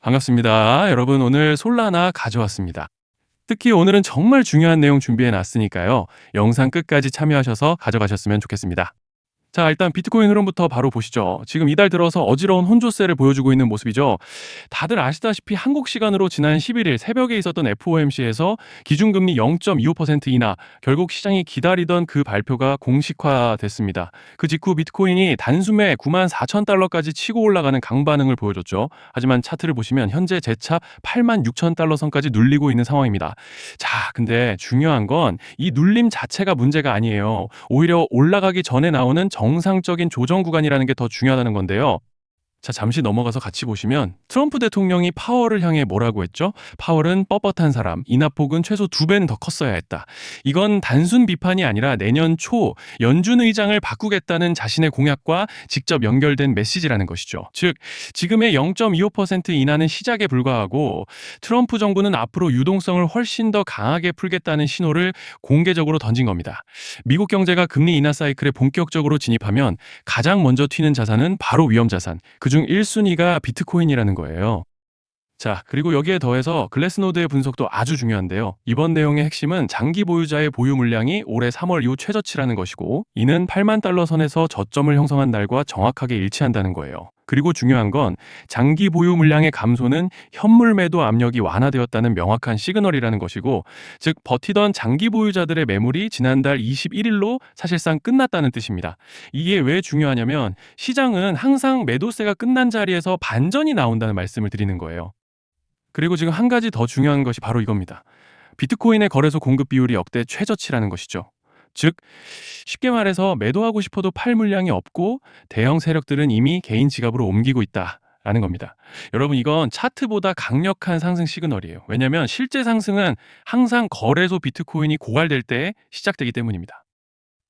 반갑습니다. 여러분 오늘 솔라나 가져왔습니다. 특히 오늘은 정말 중요한 내용 준비해 놨으니까요. 영상 끝까지 참여하셔서 가져가셨으면 좋겠습니다. 자, 일단 비트코인 흐름부터 바로 보시죠. 지금 이달 들어서 어지러운 혼조세를 보여주고 있는 모습이죠. 다들 아시다시피 한국 시간으로 지난 11일 새벽에 있었던 FOMC에서 기준금리 0.25% 인하, 결국 시장이 기다리던 그 발표가 공식화됐습니다. 그 직후 비트코인이 단숨에 94,000달러까지 치고 올라가는 강반응을 보여줬죠. 하지만 차트를 보시면 현재 재차 86,000달러 선까지 눌리고 있는 상황입니다. 자, 근데 중요한 건 이 눌림 자체가 문제가 아니에요. 오히려 올라가기 전에 나오는 정상적인 조정 구간이라는 게 더 중요하다는 건데요. 자, 잠시 넘어가서 같이 보시면 트럼프 대통령이 파월을 향해 뭐라고 했죠? 파월은 뻣뻣한 사람, 인하폭은 최소 2배는 더 컸어야 했다. 이건 단순 비판이 아니라 내년 초 연준 의장을 바꾸겠다는 자신의 공약과 직접 연결된 메시지라는 것이죠. 즉, 지금의 0.25% 인하는 시작에 불과하고 트럼프 정부는 앞으로 유동성을 훨씬 더 강하게 풀겠다는 신호를 공개적으로 던진 겁니다. 미국 경제가 금리 인하 사이클에 본격적으로 진입하면 가장 먼저 튀는 자산은 바로 위험 자산. 그중 1순위가 비트코인이라는 거예요. 자, 그리고 여기에 더해서 글래스노드의 분석도 아주 중요한데요. 이번 내용의 핵심은 장기 보유자의 보유 물량이 올해 3월 이후 최저치라는 것이고, 이는 8만 달러 선에서 저점을 형성한 날과 정확하게 일치한다는 거예요. 그리고 중요한 건 장기 보유 물량의 감소는 현물 매도 압력이 완화되었다는 명확한 시그널이라는 것이고, 즉 버티던 장기 보유자들의 매물이 지난달 21일로 사실상 끝났다는 뜻입니다. 이게 왜 중요하냐면 시장은 항상 매도세가 끝난 자리에서 반전이 나온다는 말씀을 드리는 거예요. 그리고 지금 한 가지 더 중요한 것이 바로 이겁니다. 비트코인의 거래소 공급 비율이 역대 최저치라는 것이죠. 즉, 쉽게 말해서 매도하고 싶어도 팔 물량이 없고 대형 세력들은 이미 개인 지갑으로 옮기고 있다라는 겁니다. 여러분, 이건 차트보다 강력한 상승 시그널이에요. 왜냐하면 실제 상승은 항상 거래소 비트코인이 고갈될 때 시작되기 때문입니다.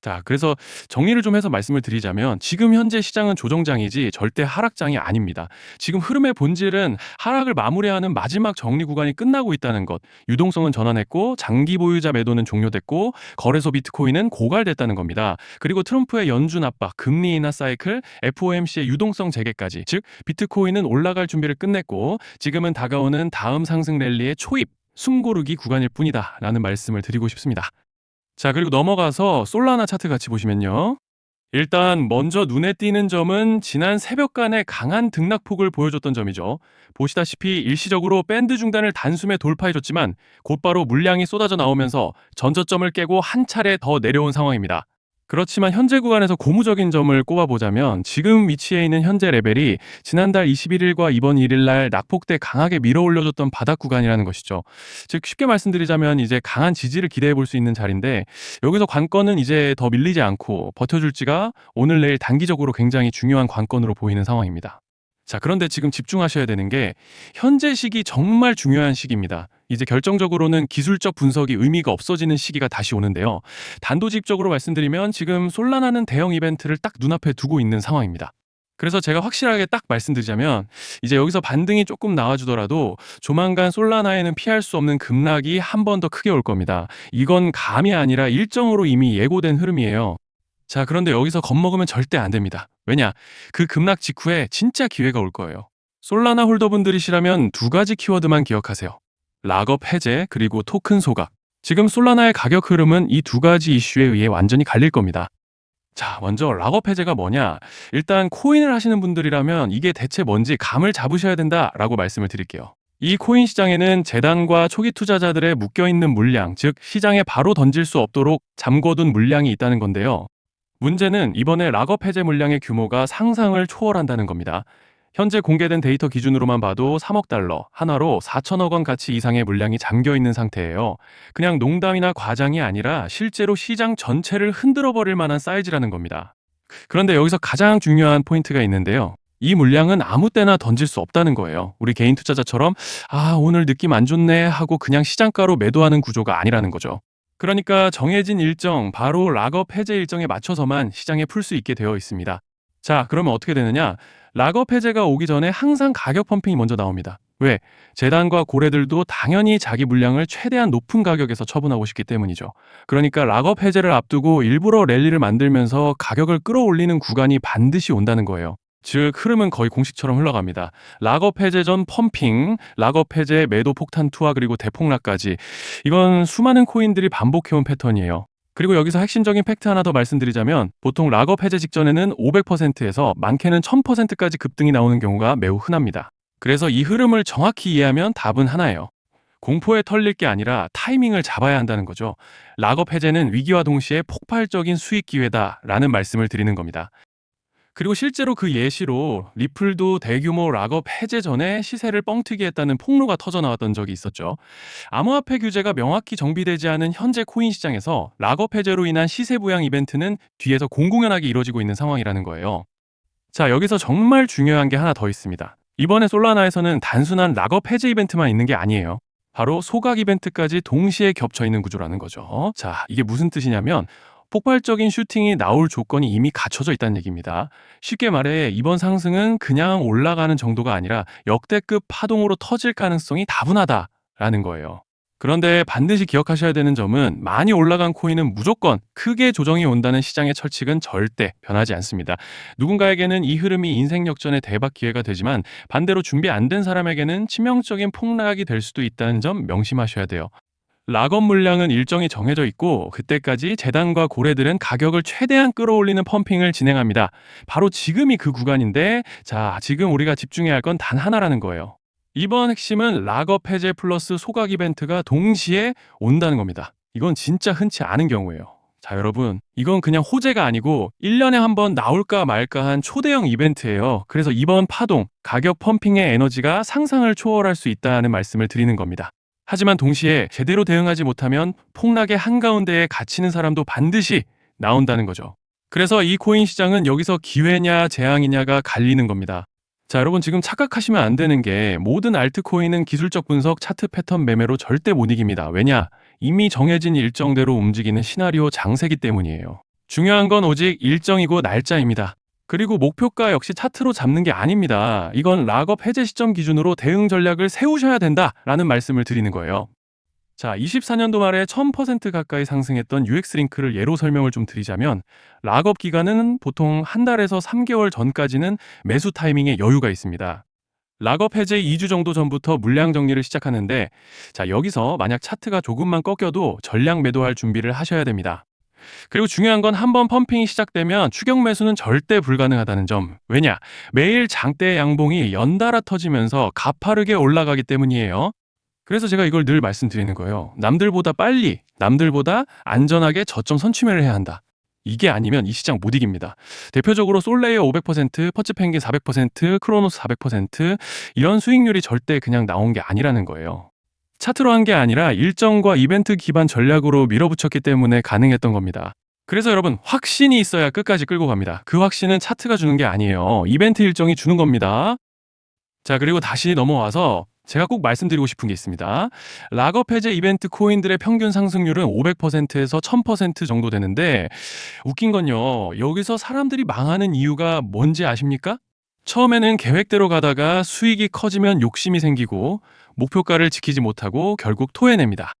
자, 그래서 정리를 좀 해서 말씀을 드리자면 지금 현재 시장은 조정장이지 절대 하락장이 아닙니다. 지금 흐름의 본질은 하락을 마무리하는 마지막 정리 구간이 끝나고 있다는 것, 유동성은 전환했고 장기 보유자 매도는 종료됐고 거래소 비트코인은 고갈됐다는 겁니다. 그리고 트럼프의 연준 압박, 금리 인하 사이클, FOMC의 유동성 재개까지, 즉 비트코인은 올라갈 준비를 끝냈고 지금은 다가오는 다음 상승 랠리의 초입, 숨고르기 구간일 뿐이다 라는 말씀을 드리고 싶습니다. 자, 그리고 넘어가서 솔라나 차트 같이 보시면요. 일단 먼저 눈에 띄는 점은 지난 새벽간의 강한 등락폭을 보여줬던 점이죠. 보시다시피 일시적으로 밴드 중단을 단숨에 돌파해줬지만 곧바로 물량이 쏟아져 나오면서 전저점을 깨고 한 차례 더 내려온 상황입니다. 그렇지만 현재 구간에서 고무적인 점을 꼽아보자면 지금 위치해 있는 현재 레벨이 지난달 21일과 이번 1일 날 낙폭 때 강하게 밀어올려줬던 바닥 구간이라는 것이죠. 즉 쉽게 말씀드리자면 이제 강한 지지를 기대해 볼 수 있는 자리인데, 여기서 관건은 이제 더 밀리지 않고 버텨줄지가 오늘 내일 단기적으로 굉장히 중요한 관건으로 보이는 상황입니다. 자, 그런데 지금 집중하셔야 되는 게 현재 시기 정말 중요한 시기입니다. 이제 결정적으로는 기술적 분석이 의미가 없어지는 시기가 다시 오는데요. 단도직입적으로 말씀드리면 지금 솔라나는 대형 이벤트를 딱 눈앞에 두고 있는 상황입니다. 그래서 제가 확실하게 딱 말씀드리자면 이제 여기서 반등이 조금 나와주더라도 조만간 솔라나에는 피할 수 없는 급락이 한 번 더 크게 올 겁니다. 이건 감이 아니라 일정으로 이미 예고된 흐름이에요. 자, 그런데 여기서 겁먹으면 절대 안 됩니다. 왜냐? 그 급락 직후에 진짜 기회가 올 거예요. 솔라나 홀더분들이시라면 두 가지 키워드만 기억하세요. 락업 해제 그리고 토큰 소각. 지금 솔라나의 가격 흐름은 이 두 가지 이슈에 의해 완전히 갈릴 겁니다. 자, 먼저 락업 해제가 뭐냐? 일단 코인을 하시는 분들이라면 이게 대체 뭔지 감을 잡으셔야 된다라고 말씀을 드릴게요. 이 코인 시장에는 재단과 초기 투자자들의 묶여있는 물량, 즉 시장에 바로 던질 수 없도록 잠궈둔 물량이 있다는 건데요. 문제는 이번에 락업 해제 물량의 규모가 상상을 초월한다는 겁니다. 현재 공개된 데이터 기준으로만 봐도 3억 달러, 한화로 4천억 원 가치 이상의 물량이 잠겨 있는 상태예요. 그냥 농담이나 과장이 아니라 실제로 시장 전체를 흔들어 버릴 만한 사이즈라는 겁니다. 그런데 여기서 가장 중요한 포인트가 있는데요. 이 물량은 아무 때나 던질 수 없다는 거예요. 우리 개인 투자자처럼 오늘 느낌 안 좋네 하고 그냥 시장가로 매도하는 구조가 아니라는 거죠. 그러니까 정해진 일정, 바로 락업 해제 일정에 맞춰서만 시장에 풀 수 있게 되어 있습니다. 자, 그러면 어떻게 되느냐? 락업 해제가 오기 전에 항상 가격 펌핑이 먼저 나옵니다. 왜? 재단과 고래들도 당연히 자기 물량을 최대한 높은 가격에서 처분하고 싶기 때문이죠. 그러니까 락업 해제를 앞두고 일부러 랠리를 만들면서 가격을 끌어올리는 구간이 반드시 온다는 거예요. 즉 흐름은 거의 공식처럼 흘러갑니다. 락업 해제 전 펌핑, 락업 해제 매도 폭탄 투하 그리고 대폭락까지 이건 수많은 코인들이 반복해온 패턴이에요. 그리고 여기서 핵심적인 팩트 하나 더 말씀드리자면 보통 락업 해제 직전에는 500%에서 많게는 1000%까지 급등이 나오는 경우가 매우 흔합니다. 그래서 이 흐름을 정확히 이해하면 답은 하나예요. 공포에 털릴 게 아니라 타이밍을 잡아야 한다는 거죠. 락업 해제는 위기와 동시에 폭발적인 수익 기회다라는 말씀을 드리는 겁니다. 그리고 실제로 그 예시로 리플도 대규모 락업 해제 전에 시세를 뻥튀기 했다는 폭로가 터져 나왔던 적이 있었죠. 암호화폐 규제가 명확히 정비되지 않은 현재 코인 시장에서 락업 해제로 인한 시세 부양 이벤트는 뒤에서 공공연하게 이루어지고 있는 상황이라는 거예요. 자, 여기서 정말 중요한 게 하나 더 있습니다. 이번에 솔라나에서는 단순한 락업 해제 이벤트만 있는 게 아니에요. 바로 소각 이벤트까지 동시에 겹쳐 있는 구조라는 거죠. 자, 이게 무슨 뜻이냐면 폭발적인 슈팅이 나올 조건이 이미 갖춰져 있다는 얘기입니다. 쉽게 말해 이번 상승은 그냥 올라가는 정도가 아니라 역대급 파동으로 터질 가능성이 다분하다라는 거예요. 그런데 반드시 기억하셔야 되는 점은 많이 올라간 코인은 무조건 크게 조정이 온다는 시장의 철칙은 절대 변하지 않습니다. 누군가에게는 이 흐름이 인생 역전의 대박 기회가 되지만 반대로 준비 안 된 사람에게는 치명적인 폭락이 될 수도 있다는 점 명심하셔야 돼요. 락업 물량은 일정이 정해져 있고 그때까지 재단과 고래들은 가격을 최대한 끌어올리는 펌핑을 진행합니다. 바로 지금이 그 구간인데 자, 지금 우리가 집중해야 할 건 단 하나라는 거예요. 이번 핵심은 락업 해제 플러스 소각 이벤트가 동시에 온다는 겁니다. 이건 진짜 흔치 않은 경우예요. 자, 여러분, 이건 그냥 호재가 아니고 1년에 한 번 나올까 말까 한 초대형 이벤트예요. 그래서 이번 파동, 가격 펌핑의 에너지가 상상을 초월할 수 있다는 말씀을 드리는 겁니다. 하지만 동시에 제대로 대응하지 못하면 폭락의 한가운데에 갇히는 사람도 반드시 나온다는 거죠. 그래서 이 코인 시장은 여기서 기회냐 재앙이냐가 갈리는 겁니다. 자, 여러분 지금 착각하시면 안 되는 게 모든 알트코인은 기술적 분석, 차트 패턴 매매로 절대 못 이깁니다. 왜냐? 이미 정해진 일정대로 움직이는 시나리오 장세기 때문이에요. 중요한 건 오직 일정이고 날짜입니다. 그리고 목표가 역시 차트로 잡는 게 아닙니다. 이건 락업 해제 시점 기준으로 대응 전략을 세우셔야 된다라는 말씀을 드리는 거예요. 자, 24년도 말에 1000% 가까이 상승했던 UX링크를 예로 설명을 좀 드리자면 락업 기간은 보통 한 달에서 3개월 전까지는 매수 타이밍에 여유가 있습니다. 락업 해제 2주 정도 전부터 물량 정리를 시작하는데 자, 여기서 만약 차트가 조금만 꺾여도 전량 매도할 준비를 하셔야 됩니다. 그리고 중요한 건 한번 펌핑이 시작되면 추격 매수는 절대 불가능하다는 점. 왜냐? 매일 장대 양봉이 연달아 터지면서 가파르게 올라가기 때문이에요. 그래서 제가 이걸 늘 말씀드리는 거예요. 남들보다 빨리, 남들보다 안전하게 저점 선취매를 해야 한다. 이게 아니면 이 시장 못 이깁니다. 대표적으로 솔레이어 500%, 퍼츠펭귄 400%, 크로노스 400% 이런 수익률이 절대 그냥 나온 게 아니라는 거예요. 차트로 한 게 아니라 일정과 이벤트 기반 전략으로 밀어붙였기 때문에 가능했던 겁니다. 그래서 여러분 확신이 있어야 끝까지 끌고 갑니다. 그 확신은 차트가 주는 게 아니에요. 이벤트 일정이 주는 겁니다. 자, 그리고 다시 넘어와서 제가 꼭 말씀드리고 싶은 게 있습니다. 락업 해제 이벤트 코인들의 평균 상승률은 500%에서 1000% 정도 되는데 웃긴 건요. 여기서 사람들이 망하는 이유가 뭔지 아십니까? 처음에는 계획대로 가다가 수익이 커지면 욕심이 생기고 목표가를 지키지 못하고 결국 토해냅니다.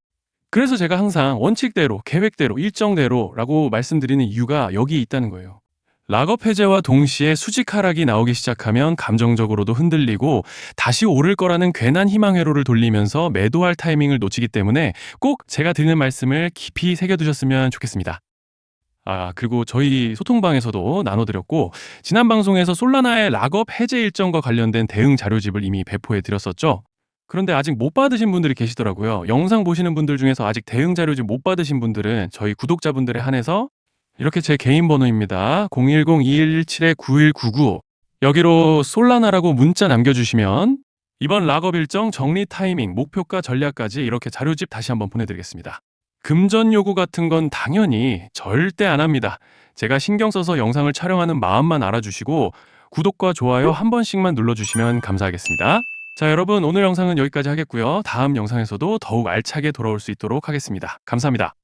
그래서 제가 항상 원칙대로, 계획대로, 일정대로라고 말씀드리는 이유가 여기 있다는 거예요. 락업 해제와 동시에 수직 하락이 나오기 시작하면 감정적으로도 흔들리고 다시 오를 거라는 괜한 희망 회로를 돌리면서 매도할 타이밍을 놓치기 때문에 꼭 제가 드리는 말씀을 깊이 새겨두셨으면 좋겠습니다. 그리고 저희 소통방에서도 나눠드렸고 지난 방송에서 솔라나의 락업 해제 일정과 관련된 대응 자료집을 이미 배포해 드렸었죠. 그런데 아직 못 받으신 분들이 계시더라고요. 영상 보시는 분들 중에서 아직 대응 자료집 못 받으신 분들은 저희 구독자분들에 한해서 이렇게 제 개인 번호입니다. 010-2117-9199 여기로 솔라나라고 문자 남겨주시면 이번 락업 일정 정리 타이밍, 목표가 전략까지 이렇게 자료집 다시 한번 보내드리겠습니다. 금전 요구 같은 건 당연히 절대 안 합니다. 제가 신경 써서 영상을 촬영하는 마음만 알아주시고 구독과 좋아요 한 번씩만 눌러주시면 감사하겠습니다. 자, 여러분 오늘 영상은 여기까지 하겠고요. 다음 영상에서도 더욱 알차게 돌아올 수 있도록 하겠습니다. 감사합니다.